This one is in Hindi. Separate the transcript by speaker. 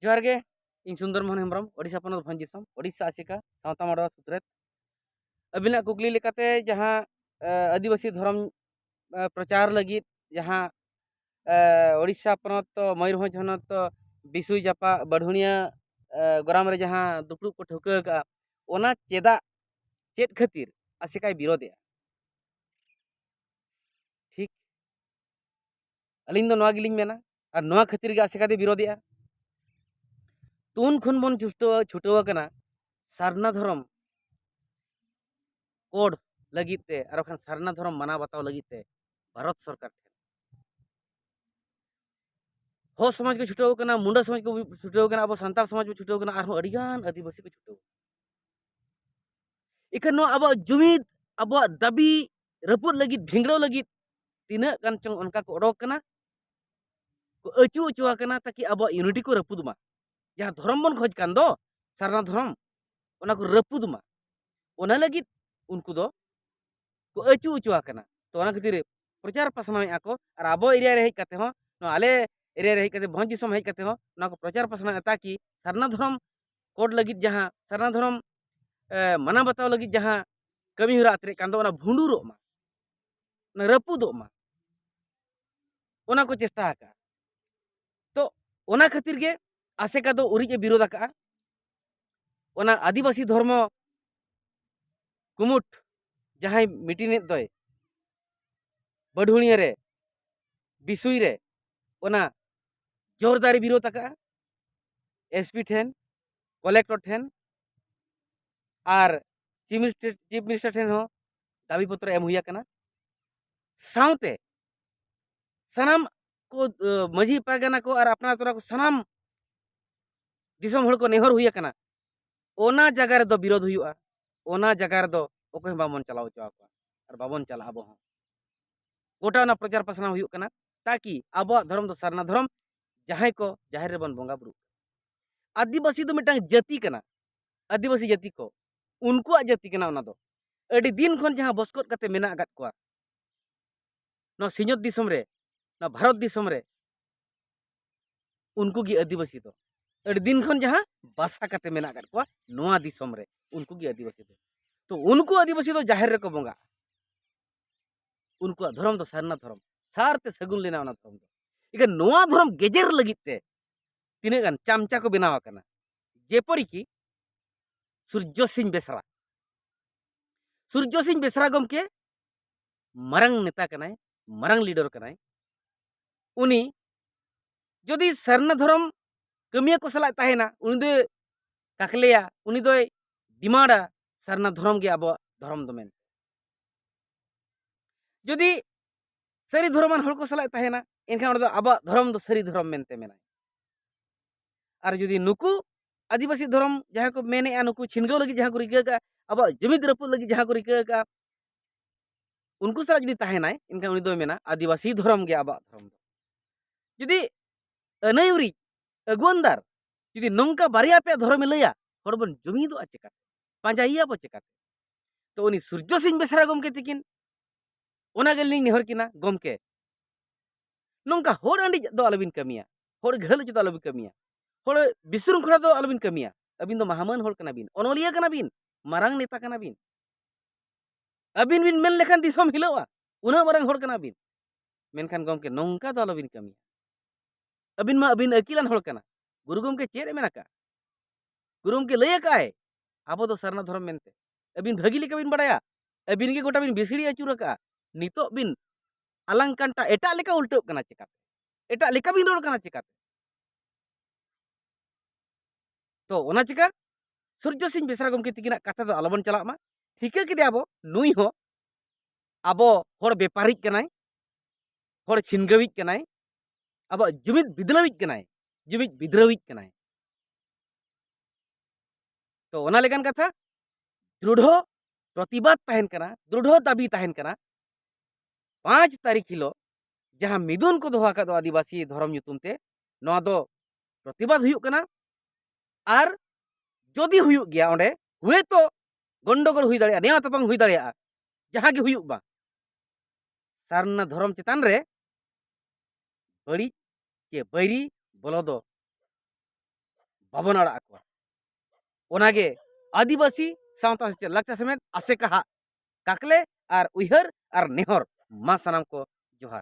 Speaker 1: जोहार गे इन सुंदर मोहन हेम्ब्रम ओडिशा पनत भंज दिसम ओडिशा आसिका सावता माडवा सुत्रेत अबिना कुकली लेकाते जहां आदिवासी धर्म प्रचार लगी जहां ओडिशा पनत तो मयूरभंज हनत तो बिसुई जापा बढ़ुनिया गराम रे जहां दुपड़ुब को ठौका का ओना चेदा चेद खातिर आसिकाय विरोधया ठीक अलिंग दो नवा गिलिंग मेना और नवा खातिर गे आसिका दे विरोधया तुन खुन बन छुटो कना सारना धर्म कोड लगित ते और खान सारना धर्म माना बताओ लगित ते भारत सरकार हो समाज को छुटाव कना मुंडा समाज को छुटाव कना अब सांताल समाज में छुटाव कना और अडिगान आदिवासी को छुटाव इखन नो अब जुमिद अब दाबी रपुद लगित भिंगड़ो लगित तीना गान चंग उनका को ओडोक कना को अचू अचुआ कना ताकि अब यूनिटी को रपुद मा जहां धर्म बन खोज कान दो सारना धर्म ओना को रपुद मा ओना लगित उनको दो को अचू अचुआ कना तो ओना खातिर प्रचार पासनाव आको और अब एरिया रे हेज काते हो नो आले एरिया रे हेज काते भंज दिसम हेज काते हो ना को प्रचार पासनाव ताकि सारना धर्म कोड लगित जहां सारना धर्म माना बताव लगित जहां कमी हुरा अतरे कान दो ओना भुंडुरो मा ना रपुदो मा ओना को चेष्टा आका तो ओना खातिर गे आसेका दो उरिज ए विरोध आका ओना आदिवासी धर्म कुमुट जहां मिटिने दोय बढ़ुनिया रे बिसुई रे ओना जोरदारी विरोध आका एसपी ठेन कलेक्टर ठेन और चीफ मिनिस्टर ठेन हो दाबी पत्र एम हुई कना साउते सनाम को मजी पागना को और अपना तोरा को सनाम दिसम हड़ को नेहर हुई कना ओना जगह रे दो विरोध हुआ ओना जगह रे दो ओको बाबन चलाव चवा को और बाबन चला अब हो गोटा ना प्रचार पासना हुई कना ताकि अब धर्म दो सारना धर्म जहां को जाहिर रे बन बोंगा बुरु आदिवासी दो मिटांग जाति कना आदिवासी जाति को उनको जाति कना ओना दो अडी दिन खन जहां बसकोट कते मेना आगत को ना सिंहत दिसम रे ना भारत दिसम रे उनको गी आदिवासी दो अडी दिन खन जहां बासा कते मेना आगत को नोआ दिसम रे उनको गी आदिवासी दो तो उनको आदिवासी दो जाहिर रे को बोंगा उनको धर्म दो सारना धर्म सारते सगुन लेना ओना धर्म दो इका नोआ धर्म गेजेर लगित ते तिने गान चामचा को बनावा कना जेपरि की सूर्य सिंह बेसरा गमके मरंग नेता कनाय मरंग लीडर कनाय उनी जदि सरना धर्म कमिया को सलाह ताहेना उनी दो काकलेया उनी दो डिमांडा सरना धर्म के अब धर्म दो मेन जदि सरी धर्मान हड़ को सलाह ताहेना एनखान अब धर्म दो सरी धर्म मेनते मेनाय और जदि नुकु आदिवासी धर्म जहां को मेने नुकु छिनगो लगी जहां को रिका का अब जमीद रपुद लगी जहां को रिका का उनको सारा जदि ताहेनाय इनका उनी दो मेना आदिवासी धर्म गे अब धर्म जदि अनयुरी अगुनदार जदि नौका बारिया पे धर्म लैया हड़ बन जमीदो चेका पांजाइया बो चेका तो उनी सूर्य सिंह बेसरा गमके तिकिन ओना गेलिंग नेहर किना गमके नौका हड़ अंडी दो आलबिन कमिया हड़ घल दो आलबिन कमिया हड़ बिसुरखड़ा दो आलबिन कमिया अबिन दो महामान हड़ कना बिन अनोलिया कना बिन मारांग नेता कना बिन अबिन बिन मेन लेखान दिसम हिलवा उना मारांग हड़ कना बिन मेनखान गमके नौका दो आलबिन कमिया अबिन मा अबिन अकिलान हड़ कना गुरु गमके चेद मेना का गुरु गमके लय काय आबो दो सरना धर्म मेनते अबिन भागी लेका बिन बड़ाया अबिन के गोटा बिन बिसड़ी अचुर का नितो बिन आलांग कांटा एटा लेका उल्टो कना चिकाते एटा लेका बिन रोड कना चिकाते तो ओना चिका सूर्य सिंह बेसरा गमके तिकिना कथा दो आलोबन चला मा ठिका किदे आबो नुई हो आबो हड़ बेपारिक कनाय हड़ छिनगविक कनाय अब जुमिद बिदलाविक कनाय जुमिद विद्रोहिक कनाय तो ओना लेकान कथा दृढ़ प्रतिबाद तहन कना दृढ़ दाबी तहन कना 5 तारीख हिलो जहां मिदुन को दोहा का दो आदिवासी धर्म युतुम ते नोआ दो प्रतिबाद हुयुक कना और जदि हुयुक गया ओंडे हुए तो गंडगोल हुई दाड़िया नेवा तपंग हुई दाड़िया जहां के हुयुक बा सारना धर्म चेतान रे बड़ी चे बैरी बोलो दो बाबन आड़ा आकोआ ओनागे आदिवासी सावता सेचेद लाक्चार समेत आसे कहा काकले आर उइहर आर नेहर मा सानाम को जोहार।